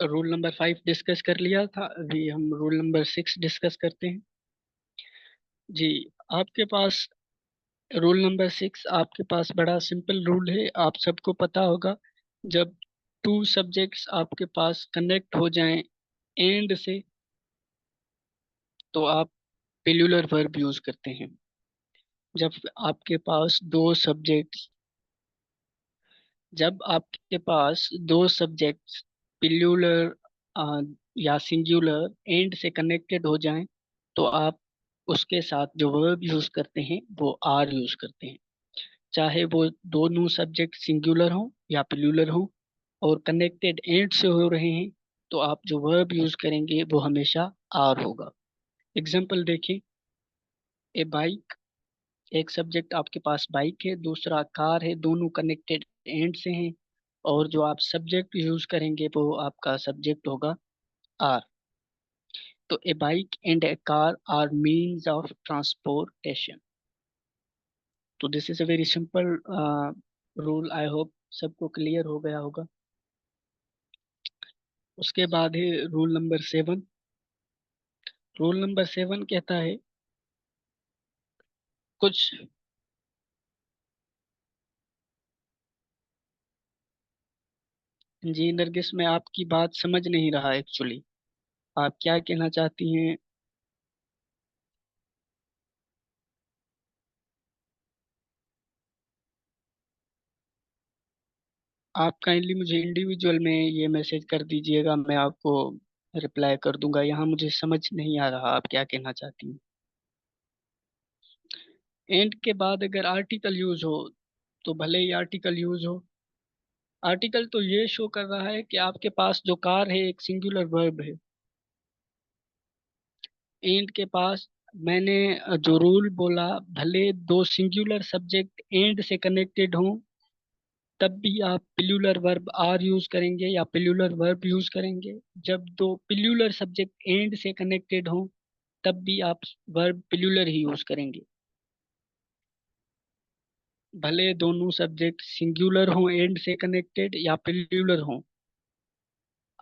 Rule number 5 discuss कर लिया था, अभी हम रूल नंबर 6 डिस्कस करते हैं। जी, आपके पास रूल नंबर 6 आपके पास बड़ा सिंपल रूल है, आप सबको पता होगा। जब टू सब्जेक्ट्स आपके पास कनेक्ट हो जाएं एंड से, तो आप पेल्युलर वर्ब यूज करते हैं। जब आपके पास दो सब्जेक्ट्स जब आपके पास दो सब्जेक्ट्स पिल्यूलर या सिंगुलर एंड से कनेक्टेड हो जाएं, तो आप उसके साथ जो वर्ब यूज करते हैं वो आर यूज करते हैं। चाहे वो दोनों सब्जेक्ट सिंगुलर हो या पिल्यूलर हो और कनेक्टेड एंड से हो रहे हैं, तो आप जो वर्ब यूज करेंगे वो हमेशा आर होगा। एग्जाम्पल देखें। ए बाइक, एक सब्जेक्ट आपके पास बाइक है, दूसरा कार है, दोनों कनेक्टेड एंड से हैं, और जो आप सब्जेक्ट यूज करेंगे वो आपका सब्जेक्ट होगा आर। तो a bike and a car are means of transportation. तो this is a very simple rule, I hope सबको क्लियर हो गया होगा। उसके बाद है रूल नंबर 7। रूल नंबर 7 कहता है कुछ। जी नरगिस, मैं आपकी बात समझ नहीं रहा एक्चुअली, आप क्या कहना चाहती हैं? आप काइंडली मुझे इंडिविजुअल में ये मैसेज कर दीजिएगा, मैं आपको रिप्लाई कर दूंगा। यहाँ मुझे समझ नहीं आ रहा आप क्या कहना चाहती हैं। एंड के बाद अगर आर्टिकल यूज हो, तो भले ही आर्टिकल यूज हो। आर्टिकल तो ये शो कर रहा है कि आपके पास जो कार है एक सिंगुलर वर्ब है। एंड के पास मैंने जो रूल बोला, भले दो सिंगुलर सब्जेक्ट एंड से कनेक्टेड हों, तब भी आप पिल्यूलर वर्ब आर यूज करेंगे या पिल्यूलर वर्ब यूज करेंगे। जब दो पिल्यूलर सब्जेक्ट एंड से कनेक्टेड हों, तब भी आप वर्ब पिल्यूलर ही यूज करेंगे। भले दोनों सब्जेक्ट सिंगुलर हों एंड से कनेक्टेड या पिल्यूलर हों,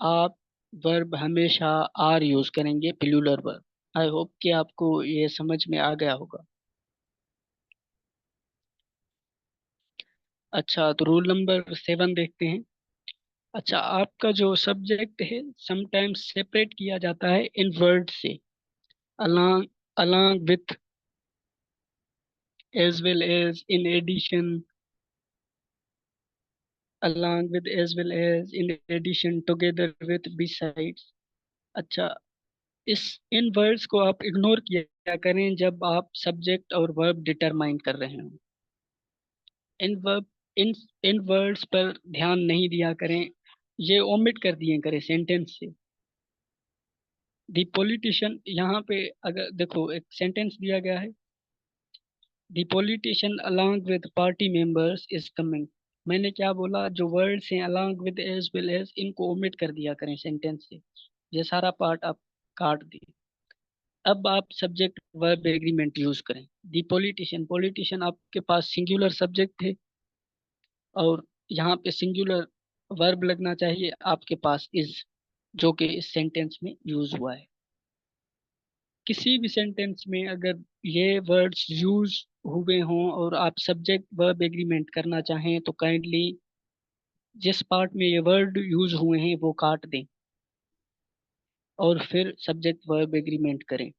आप वर्ब हमेशा आर यूज करेंगे, पिल्यूलर वर्ब। आई होप कि आपको ये समझ में आ गया होगा। अच्छा, तो रूल नंबर 7 देखते हैं। अच्छा, आपका जो सब्जेक्ट है समटाइम्स सेपरेट किया जाता है इन वर्ड से, along along with, as well as, in addition, along with, as well as, in addition, together with, besides। अच्छा, इस इन वर्ड्स को आप इग्नोर किया करें जब आप सब्जेक्ट और वर्ब डिटरमाइन कर रहे हो। इन वर्ब इन इन वर्ड्स पर ध्यान नहीं दिया करें, ये ओमिट कर दिए करें सेंटेंस से। दी पॉलिटिशियन, यहाँ पे अगर देखो एक सेंटेंस दिया गया है, the politician along with party members is coming. मैंने क्या बोला, जो वर्ड्स हैं along with as well as, इनको ओमिट कर दिया करें सेंटेंस से। ये सारा पार्ट आप काट दिए। अब आप सब्जेक्ट वर्ब एग्रीमेंट यूज करें। दी पॉलिटिशियन, पॉलिटिशियन आपके पास सिंगुलर सब्जेक्ट है, और यहाँ पे सिंगुलर वर्ब लगना चाहिए आपके पास इज, जो कि इस सेंटेंस में यूज हुआ है। किसी भी सेंटेंस में अगर ये वर्ड्स यूज हुए हों और आप सब्जेक्ट वर्ब एग्रीमेंट करना चाहें, तो काइंडली जिस पार्ट में ये वर्ड यूज हुए हैं वो काट दें, और फिर सब्जेक्ट वर्ब एग्रीमेंट करें,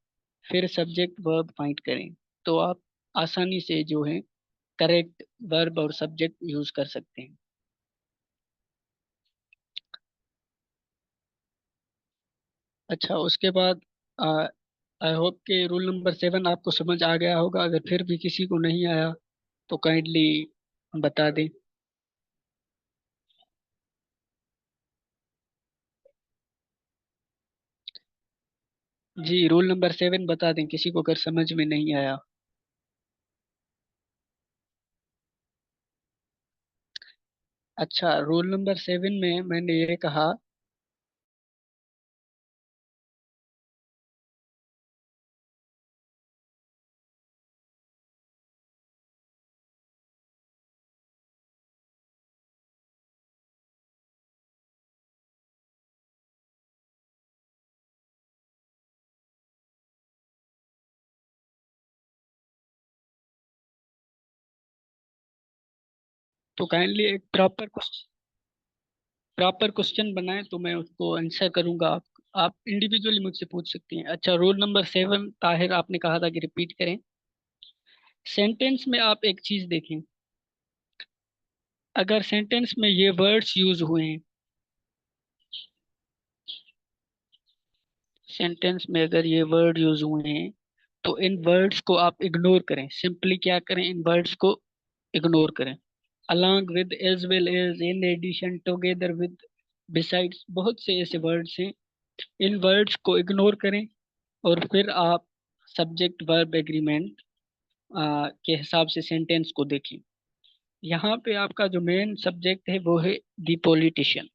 फिर सब्जेक्ट वर्ब फाइंड करें। तो आप आसानी से जो है करेक्ट वर्ब और सब्जेक्ट यूज कर सकते हैं। अच्छा, उसके बाद आई होप कि रूल नंबर 7 आपको समझ आ गया होगा। अगर फिर भी किसी को नहीं आया तो काइंडली बता दें। जी, रूल नंबर 7 बता दें किसी को अगर समझ में नहीं आया। अच्छा, रूल नंबर 7 में मैंने ये कहा तो काइंडली एक प्रॉपर क्वेश्चन बनाए तो मैं उसको आंसर करूंगा। आप इंडिविजुअली मुझसे पूछ सकती हैं। अच्छा, रोल नंबर 7 ताहिर, आपने कहा था कि रिपीट करें। सेंटेंस में आप एक चीज देखें, अगर सेंटेंस में ये वर्ड्स यूज हुए हैं, सेंटेंस में अगर ये वर्ड यूज हुए हैं, तो इन वर्ड्स को आप इग्नोर करें। सिंपली क्या करें, इन वर्ड्स को इग्नोर करें। Along with, as well as, in addition, together with, besides, बहुत से ऐसे वर्ड्स हैं। इन वर्ड्स को इग्नोर करें और फिर आप सब्जेक्ट वर्ब एग्रीमेंट के हिसाब से सेंटेंस को देखें। यहाँ पे आपका जो मेन सब्जेक्ट है वो है दी पॉलिटिशियन।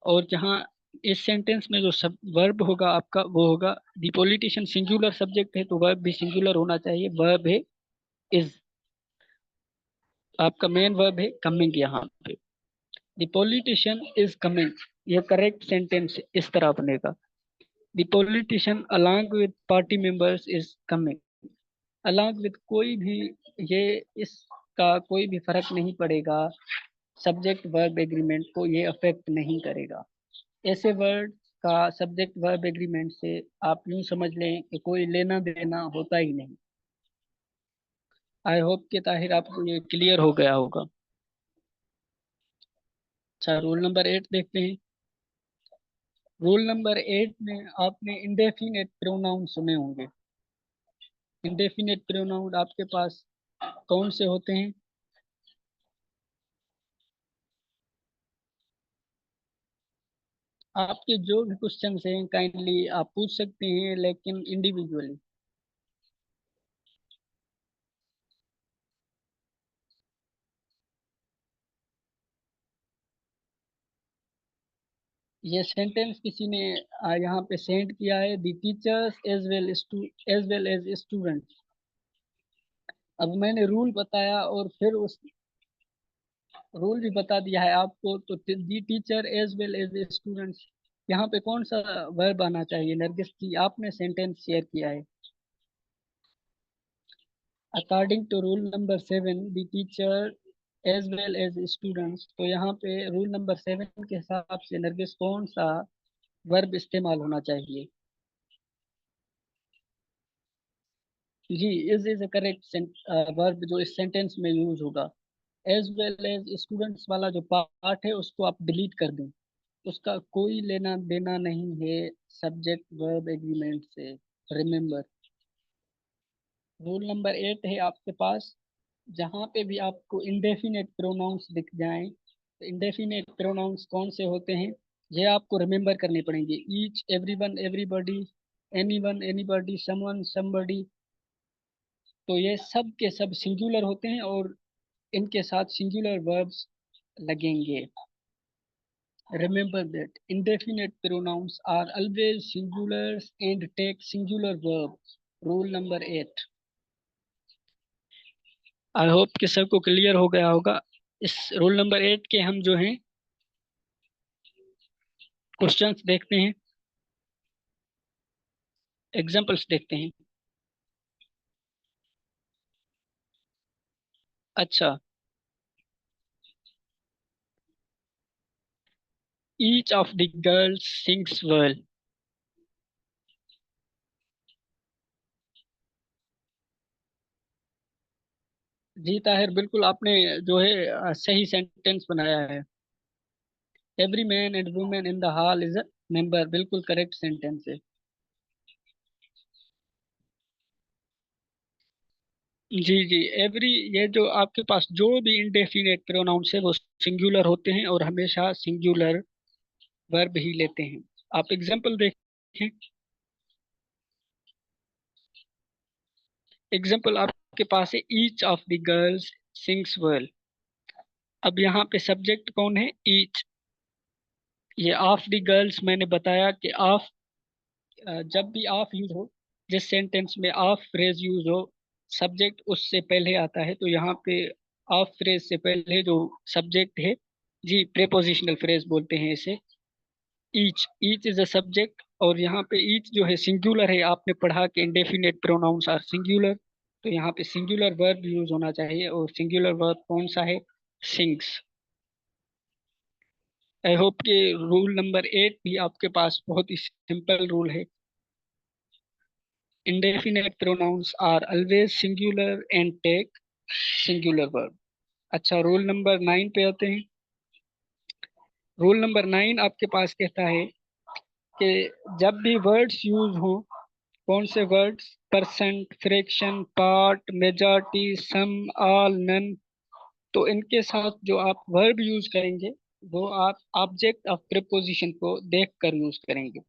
और जहाँ इस सेंटेंस में जो सब वर्ब होगा आपका वो होगा दी पॉलिटिशियन। सिंगुलर सब्जेक्ट है तो वर्ब भी सिंगुलर होना चाहिए। वर्ब है इज, आपका मेन वर्ब है कमिंग। यहाँ पे द पॉलिटिशियन इज कमिंग, ये करेक्ट सेंटेंस इस तरह बनेगा। The politician along with party members is coming. Along with कोई भी, ये इसका कोई भी फर्क नहीं पड़ेगा, सब्जेक्ट वर्ब एग्रीमेंट को ये अफेक्ट नहीं करेगा। ऐसे वर्ड का सब्जेक्ट वर्ब एग्रीमेंट से आप यूं समझ लें कि कोई लेना देना होता ही नहीं। आई होप कि ताहिर आपको ये क्लियर हो गया होगा। अच्छा, रूल नंबर 8 देखते हैं। रूल नंबर 8 में आपने इंडेफिनेट प्रोनाउन सुने होंगे। इंडेफिनेट प्रोनाउन आपके पास कौन से होते हैं? आपके जो भी क्वेश्चन हैं काइंडली आप पूछ सकते हैं, लेकिन इंडिविजुअली। ये सेंटेंस किसी ने यहाँ पे सेंड किया है, the teachers as well as students. अब मैंने रूल बताया और फिर उस रूल भी बता दिया है आपको, तो the teacher as well as students, यहाँ पे कौन सा वर्ब आना चाहिए? नरगिस जी, आपने सेंटेंस शेयर किया है। According to rule number 7, the teacher as well as students, तो यहाँ पे रूल नंबर 7 के हिसाब से नरगिस कौन सा वर्ब इस्तेमाल होना चाहिए? जी, इज अ करेक्ट वर्ब जो इस सेंटेंस में यूज होगा। एज वेल एज स्टूडेंट्स वाला जो पार्ट है उसको आप डिलीट कर दें। उसका कोई लेना देना नहीं है सब्जेक्ट वर्ब एग्रीमेंट से। रिमेम्बर, रूल नंबर 8 है आपके पास। जहाँ पे भी आपको इंडेफिनेट प्रोनाउंस दिख जाएं, तो इंडेफिनेट प्रोनाउंस कौन से होते हैं ये आपको रिमेम्बर करने पड़ेंगे। Each, everyone, everybody, anyone, anybody, someone, somebody, तो ये सब के सब सिंगुलर होते हैं और इनके साथ सिंगुलर वर्ब्स लगेंगे। Remember that indefinite pronouns are always singulars and take singular verbs. Rule number 8। I hope कि सबको क्लियर हो गया होगा। इस रूल नंबर 8 के हम जो हैं क्वेश्चंस देखते हैं, एग्जांपल्स देखते हैं। अच्छा, each of the girls sings well. जी ताहिर, बिल्कुल आपने जो है सही सेंटेंस बनाया है। Every man and women in the hall is a member, बिल्कुल करेक्ट सेंटेंस है। जी जी, एवरी, ये जो आपके पास जो भी इंडेफिनेट प्रोनाउंस है वो सिंगुलर होते हैं और हमेशा सिंगुलर वर्ब ही लेते हैं। आप एग्जाम्पल देखें। एग्जाम्पल आपके पास है each of the girls sings well. अब यहाँ पे सब्जेक्ट कौन है? ईच। ये ऑफ द गर्ल्स, मैंने बताया कि ऑफ, जब भी ऑफ यूज हो, जिस सेंटेंस में ऑफ फ्रेज यूज हो, सब्जेक्ट उससे पहले आता है। तो यहाँ पे ऑफ फ्रेज से पहले जो सब्जेक्ट है, जी प्रेपोजिशनल फ्रेज बोलते हैं इसे। Each, each is a subject और यहाँ पे ईच जो है सिंगुलर है। आपने पढ़ा कि इंडेफिनेट प्रोनाउंस आर सिंगुलर, तो यहाँ पे सिंगुलर वर्ब यूज होना चाहिए। और सिंगुलर वर्ब कौन सा है? सिंग्स। आई होप कि रूल नंबर 8 भी आपके पास बहुत ही सिंपल रूल है। Indefinite pronouns are always singular and take singular verb. अच्छा, रूल नंबर 9 पे आते हैं। रूल नंबर 9 आपके पास कहता है कि जब भी वर्ड्स यूज हो, कौन से words, percent, fraction, part, majority, some, all, none, तो इनके साथ जो आप वर्ब यूज करेंगे वो आप ऑब्जेक्ट ऑफ प्रीपोजिशन को देख कर यूज करेंगे।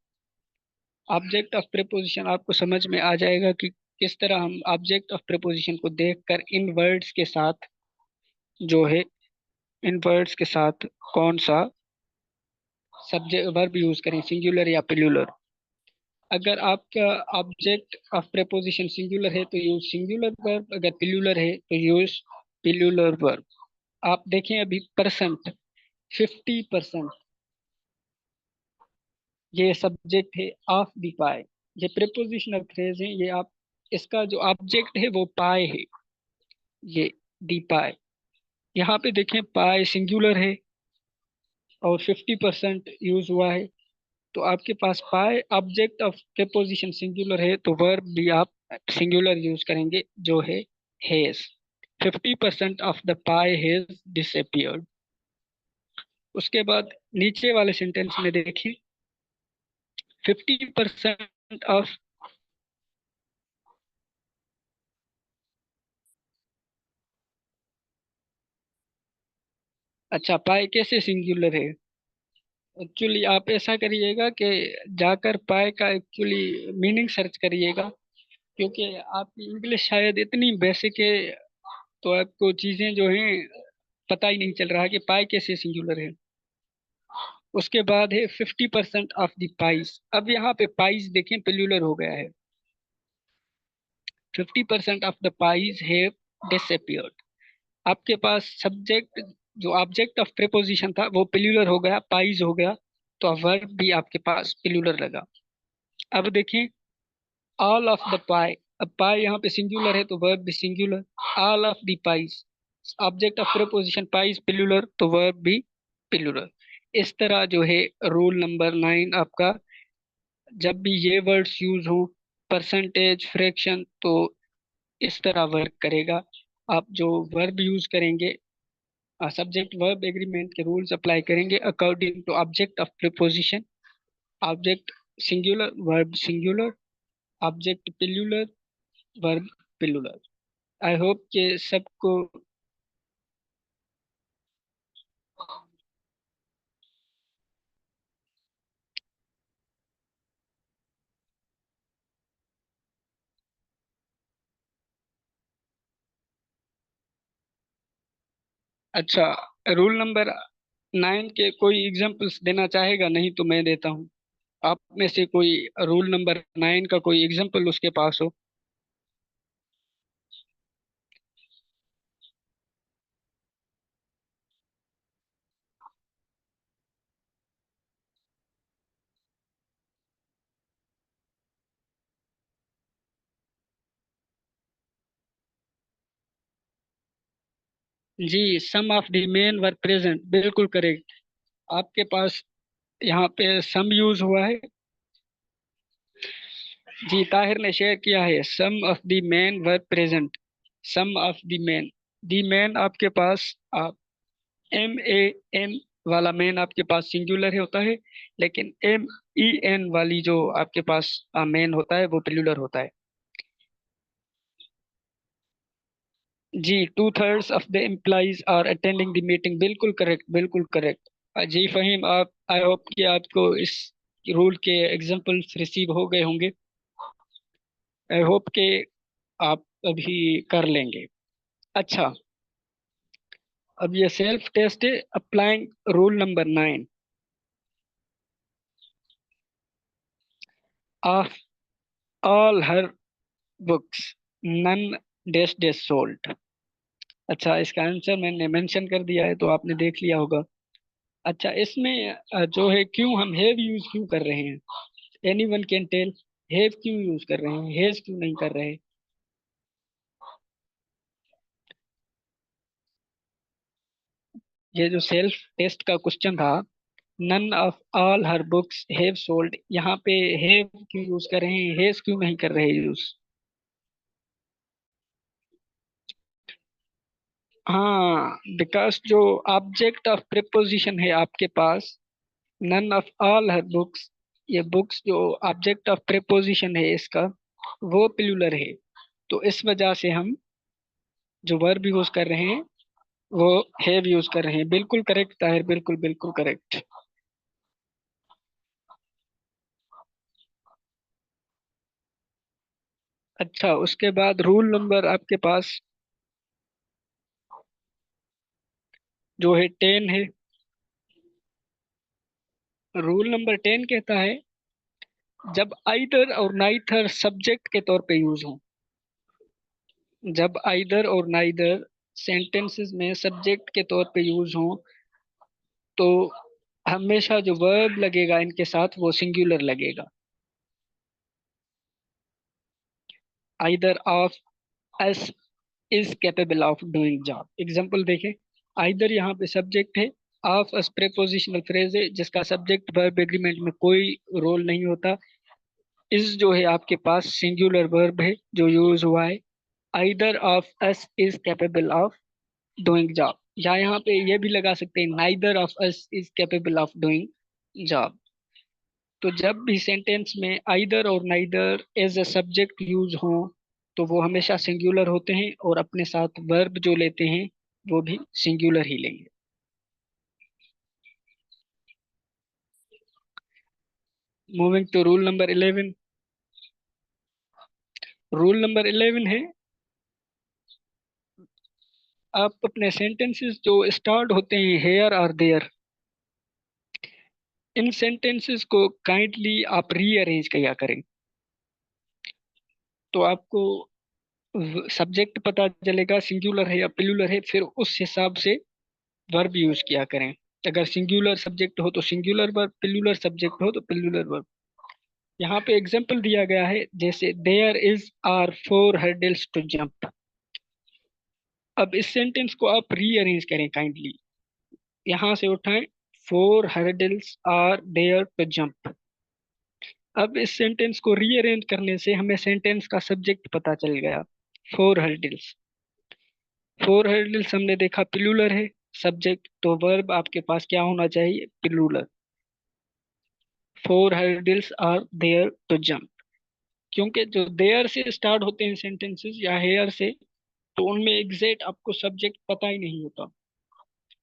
ऑब्जेक्ट ऑफ प्रीपोजिशन आपको समझ में आ जाएगा कि किस तरह हम ऑब्जेक्ट ऑफ प्रीपोजिशन को देखकर इन वर्ड्स के साथ जो है, इन वर्ड्स के साथ कौन सा सब्जेक्ट वर्ब यूज करें, सिंगुलर या प्लूरल। अगर आपका ऑब्जेक्ट ऑफ प्रीपोजिशन सिंगुलर है तो यूज सिंगुलर वर्ब, अगर प्लूरल है तो यूज प्लूरल वर्ब। आप देखें अभी परसेंट, 50%, ये सब्जेक्ट है ऑफ द पाए। ये प्रीपोजिशनल फ्रेज है, ये आप, इसका जो ऑब्जेक्ट है वो पाए है, ये दी पाए। यहाँ पे देखें पाए सिंगुलर है और 50% यूज हुआ है, तो आपके पास पाए ऑब्जेक्ट ऑफ प्रीपोजिशन सिंगुलर है तो वर्ब भी आप सिंगुलर यूज करेंगे, जो है हैज। 50% ऑफ द पाए हैज डिसअपियर्ड। उसके बाद नीचे वाले सेंटेंस में देखिए, 50% ऑफ, अच्छा पाए कैसे सिंगुलर है। एक्चुअली आप ऐसा करिएगा कि जाकर पाए का एक्चुअली मीनिंग सर्च करिएगा, क्योंकि आपकी इंग्लिश शायद इतनी बेसिक है तो आपको चीजें जो हैं पता ही नहीं चल रहा है कि पाई कैसे सिंगुलर है। उसके बाद है 50% ऑफ द पाइस। अब यहाँ पे पाइस देखें प्लूरल हो गया है। 50% of the price have disappeared. आपके पास सब्जेक्ट, जो ऑब्जेक्ट ऑफ प्रीपोजिशन था वो प्लूरल हो गया, पाइस हो गया, तो वर्ब भी आपके पास प्लूरल लगा। अब देखें ऑल ऑफ द पाई। अब पाई यहाँ पे सिंगुलर है तो वर्ब भी singular. All of the pies, object of preposition pies plural तो वर्ब भी प्लूरल। इस तरह जो है रूल नंबर 9 आपका, जब भी ये वर्ड्स यूज हो, परसेंटेज, फ्रैक्शन, तो इस तरह वर्क करेगा। आप जो वर्ब यूज करेंगे, सब्जेक्ट वर्ब एग्रीमेंट के रूल्स अप्लाई करेंगे according to object of preposition. Object singular, verb singular, object plural, verb plural. I hope कि सबको। अच्छा, रूल नंबर 9 के कोई एग्जांपल्स देना चाहेगा, नहीं तो मैं देता हूँ। आप में से कोई रूल नंबर 9 का कोई एग्जांपल उसके पास हो। जी, some of the men were present, बिल्कुल करेक्ट। आपके पास यहाँ पे सम यूज हुआ है। जी, ताहिर ने शेयर किया है, some of the man were present. Some of the man, the man आपके पास MAN वाला मैन आपके पास सिंगुलर होता है, लेकिन MEN वाली जो आपके पास मैन होता है वो प्लूरल होता है। जी, 2/3 of the employees are attending the meeting, बिल्कुल करेक्ट, बिल्कुल करेक्ट। जी फहीम, आप, आई होप कि आपको इस रूल के एग्जांपल्स रिसीव हो गए होंगे। आई होप कि आप अभी कर लेंगे। अच्छा, अब ये सेल्फ टेस्ट है, applying rule number 9 of all her books, none dash dash sold. अच्छा, इसका आंसर मैंने मेंशन कर दिया है तो आपने देख लिया होगा। अच्छा, इसमें जो है क्यों हम हैव यूज क्यों कर रहे हैं, any one can tell. Have क्यों यूज कर रहे हैं, हैज क्यों नहीं कर रहे। ये जो सेल्फ टेस्ट का क्वेश्चन था, none of all her books have sold, यहाँ पे हैव क्यों यूज कर रहे हैं, हैज क्यों नहीं कर रहे यूज? हाँ, बिकॉज जो ऑब्जेक्ट ऑफ प्रिपोजिशन है आपके पास, none of all her books, ये बुक्स जो ऑब्जेक्ट ऑफ प्रिपोजिशन है इसका, वो प्लूरल है। तो इस वजह से हम जो वर्ब यूज कर रहे हैं वो हैव यूज कर रहे हैं। बिल्कुल करेक्ट ताहिर, बिल्कुल बिल्कुल करेक्ट। अच्छा, उसके बाद रूल नंबर आपके पास जो है 10 है। रूल नंबर 10 कहता है, जब आइदर और नाइदर सब्जेक्ट के तौर पे यूज हो, जब आइदर और नाइदर सेंटेंसेस में सब्जेक्ट के तौर पे यूज हो, तो हमेशा जो वर्ब लगेगा इनके साथ वो सिंगुलर लगेगा। Either of S is capable of doing job. Example देखें, आइदर यहाँ पे सब्जेक्ट है, ऑफ अस प्रेपोजिशनल फ्रेज है जिसका सब्जेक्ट वर्ब एग्रीमेंट में कोई रोल नहीं होता। इस जो है आपके पास सिंगुलर वर्ब है जो यूज हुआ है, either of us is capable of doing job. या यहाँ पे ये भी लगा सकते हैं, neither of us is capable of doing job. तो जब भी सेंटेंस में आइदर और neither as a subject use हो, तो वो हमेशा सिंगुलर होते हैं, और अपने साथ वर्ब जो लेते हैं वो भी सिंगुलर ही लेंगे। Moving to rule number 11। Rule number 11 है, आप अपने सेंटेंसेस जो स्टार्ट होते हैं हेयर और देयर, इन सेंटेंसेस को काइंडली आप रीअरेंज किया करें। तो आपको सब्जेक्ट पता चलेगा सिंगुलर है या प्लूरल है, फिर उस हिसाब से वर्ब यूज किया करें। अगर सिंगुलर सब्जेक्ट हो तो सिंगुलर वर्ब, प्लूरल सब्जेक्ट हो तो प्लूरल वर्ब। यहाँ पे एग्जांपल दिया गया है, जैसे there is are 4 hurdles to jump. अब इस सेंटेंस को आप रीअरेंज करें काइंडली, यहाँ से उठाएं, 4 hurdles are there to jump. अब इस सेंटेंस को रीअरेंज करने से हमें सेंटेंस का सब्जेक्ट पता चल गया, 4 hurdles। 4 hurdles हमने देखा प्लूरल है सब्जेक्ट, तो वर्ब आपके पास क्या होना चाहिए, plural. 4 hurdles are there to jump. क्योंकि जो देयर से स्टार्ट होते हैं सेंटेंसेस या हेयर से, तो उनमें एग्जैक्ट आपको सब्जेक्ट पता ही नहीं होता,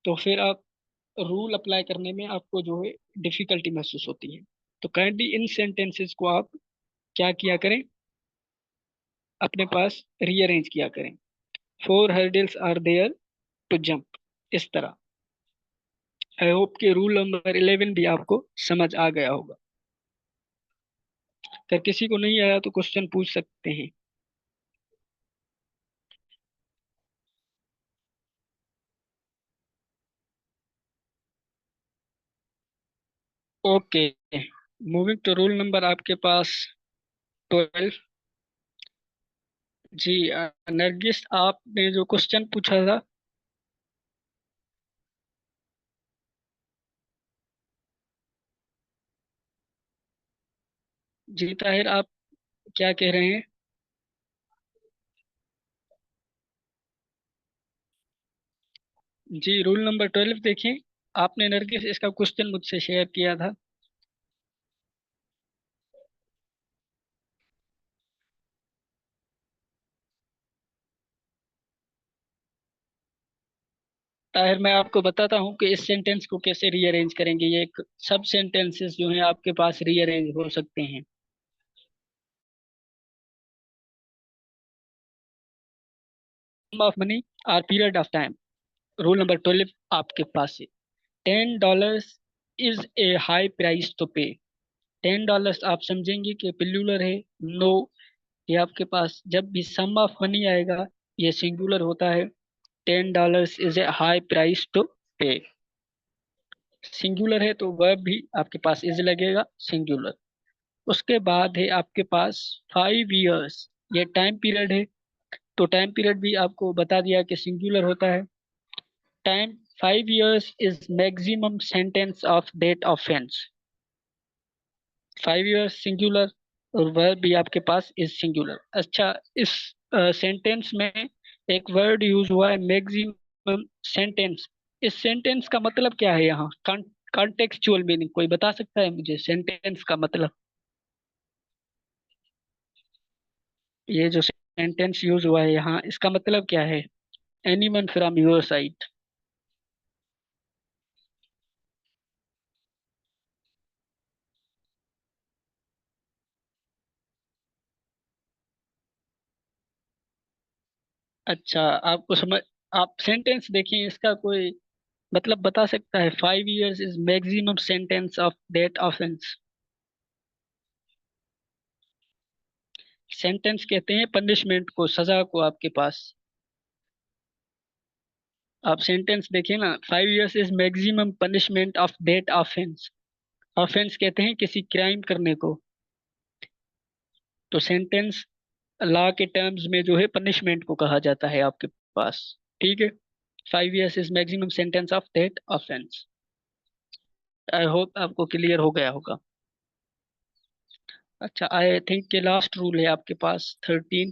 तो फिर आप रूल अप्लाई करने में आपको जो है डिफिकल्टी महसूस होती है। तो काइंडली इन सेंटेंसेस को आप क्या किया करें, अपने पास रीअरेंज किया करें। 4 hurdles are there to jump, इस तरह। आई होप कि रूल नंबर 11 भी आपको समझ आ गया होगा। अगर किसी को नहीं आया तो क्वेश्चन पूछ सकते हैं। Okay, moving to rule number आपके पास 12। जी नरगिस, आपने जो क्वेश्चन पूछा था। जी ताहिर, आप क्या कह रहे हैं? जी रूल नंबर 12 देखें, आपने नरगिस इसका क्वेश्चन मुझसे शेयर किया था। ताहिर, मैं आपको बताता हूँ कि इस सेंटेंस को कैसे रीअरेंज करेंगे। ये एक सब सेंटेंसेस जो हैं आपके पास रीअरेंज हो सकते हैं। सम ऑफ मनी और period of time, rule number 12 आपके पास है। $10 is a high price to pay. $10 आप समझेंगे कि प्लूरल है? नो, ये आपके पास जब भी सम ऑफ मनी आएगा ये सिंगुलर होता है। $10 is a high price to pay, singular है तो वर्ब भी आपके पास इज लगेगा, सिंगुलर। उसके बाद है आपके पास 5 years, ये टाइम पीरियड है, तो टाइम पीरियड भी आपको बता दिया कि सिंगुलर होता है। Time 5 years is maximum sentence of that offense. 5 years singular और वर्ब भी आपके पास इज सिंगुलर। अच्छा, इस सेंटेंस में एक वर्ड यूज हुआ है मैक्सिमम सेंटेंस। इस सेंटेंस का मतलब क्या है यहाँ? कॉन्टेक्चुअल मीनिंग कोई बता सकता है मुझे सेंटेंस का मतलब? ये जो सेंटेंस यूज हुआ है यहाँ, इसका मतलब क्या है? Anyone from your side. अच्छा, आपको समझ, आप सेंटेंस देखिए, इसका कोई मतलब बता सकता है? 5 years is maximum sentence of that offence. Sentence कहते हैं पनिशमेंट को, सजा को आपके पास। आप सेंटेंस देखिए ना, 5 years is maximum punishment of that offence. Offence कहते हैं किसी क्राइम करने को, तो सेंटेंस लॉ के टर्म्स में जो है पनिशमेंट को कहा जाता है आपके पास। ठीक है, 5 years is maximum sentence of that offence. I hope आपको क्लियर हो गया होगा। अच्छा, आई थिंक के लास्ट रूल है आपके पास 13।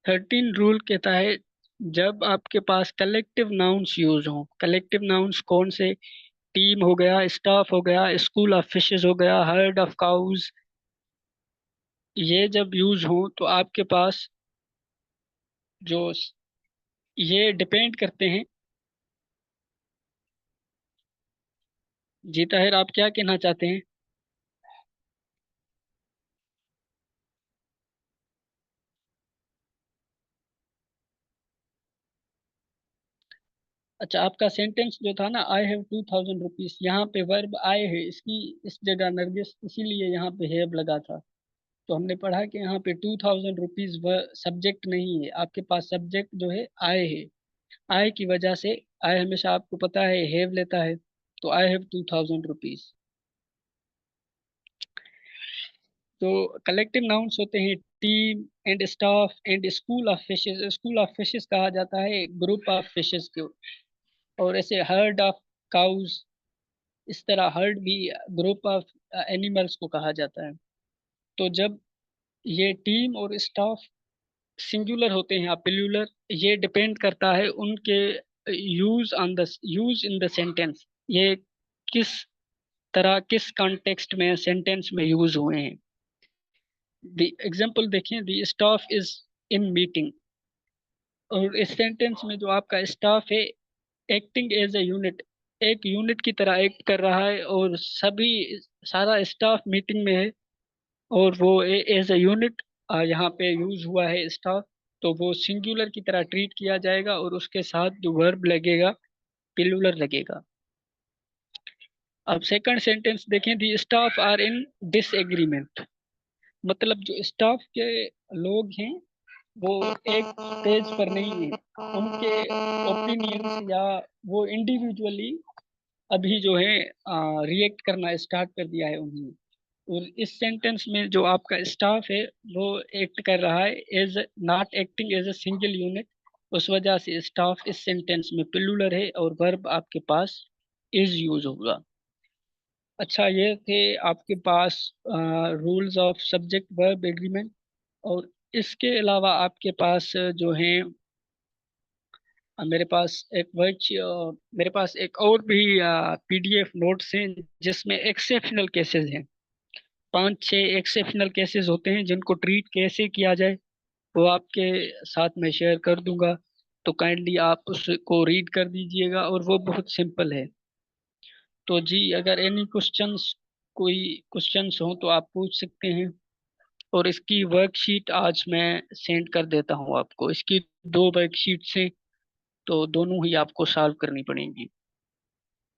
13 रूल कहता है, जब आपके पास कलेक्टिव नाउन्स यूज हो। कलेक्टिव नाउन्स कौन से? टीम हो गया, स्टाफ हो गया, स्कूल ऑफ फिशेस हो गया, हर्ड ऑफ काउज। ये जब यूज हो तो आपके पास जो ये डिपेंड करते हैं। जी ताहिर, आप क्या कहना चाहते हैं? अच्छा, आपका सेंटेंस जो था ना, आई हैव 2000 रुपीज, यहाँ पे वर्ब आए है, इसकी इस जगह नरगिस, इसीलिए यहाँ पे हैव लगा था। तो हमने पढ़ा कि यहाँ पे 2000 रुपीज सब्जेक्ट नहीं है, आपके पास सब्जेक्ट जो है आए है। आय की वजह से, आय हमेशा आपको पता है हैव लेता है, तो आई हैव 2000 रुपीज। तो कलेक्टिव नाउन्स होते हैं team and staff and school of fishes. School of fishes कहा जाता है ग्रुप ऑफ फिशेस को। और ऐसे हर्ड ऑफ काउज, इस तरह हर्ड भी ग्रुप ऑफ एनिमल्स को कहा जाता है। तो जब ये टीम और स्टाफ सिंगुलर होते हैं या प्लूरल, ये डिपेंड करता है उनके यूज इन द सेंटेंस। ये किस तरह, किस कॉन्टेक्स्ट में सेंटेंस में यूज हुए हैं। द एग्जाम्पल देखें, the staff is in meeting. और इस सेंटेंस में जो आपका स्टाफ है, एक्टिंग एज ए यूनिट, एक यूनिट की तरह एक्ट कर रहा है, और सभी सारा स्टाफ मीटिंग में है, और वो एज ए यूनिट यहाँ पे यूज हुआ है स्टाफ। तो वो सिंगुलर की तरह ट्रीट किया जाएगा, और उसके साथ जो वर्ब लगेगा प्लूरल लगेगा। अब सेकंड सेंटेंस देखें, दी स्टाफ आर इन डिसएग्रीमेंट। मतलब जो स्टाफ के लोग हैं, वो एक पेज पर नहीं है, उनके ओपिनियंस या वो इंडिविजुअली अभी जो है रिएक्ट करना स्टार्ट कर दिया है उन्होंने। और इस सेंटेंस में जो आपका स्टाफ है, वो एक्ट कर रहा है as not acting as a single unit. उस वजह से स्टाफ इस सेंटेंस में प्लूरल है, और वर्ब आपके पास इज यूज होगा। अच्छा, ये थे आपके पास rules of subject verb agreement. और इसके अलावा आपके पास जो है, मेरे पास एक और भी पीडीएफ नोट्स हैं, जिसमें एक्सेप्शनल केसेस हैं। 5-6 एक्सेप्शनल केसेस होते हैं जिनको ट्रीट कैसे किया जाए, वो आपके साथ मैं शेयर कर दूंगा। तो काइंडली आप उसको रीड कर दीजिएगा, और वो बहुत सिंपल है। तो जी, अगर एनी क्वेश्चंस, कोई क्वेश्चंस हो तो आप पूछ सकते हैं। और इसकी वर्कशीट आज मैं सेंड कर देता हूँ आपको। इसकी 2 वर्कशीट्स हैं, तो दोनों ही आपको सॉल्व करनी पड़ेंगी।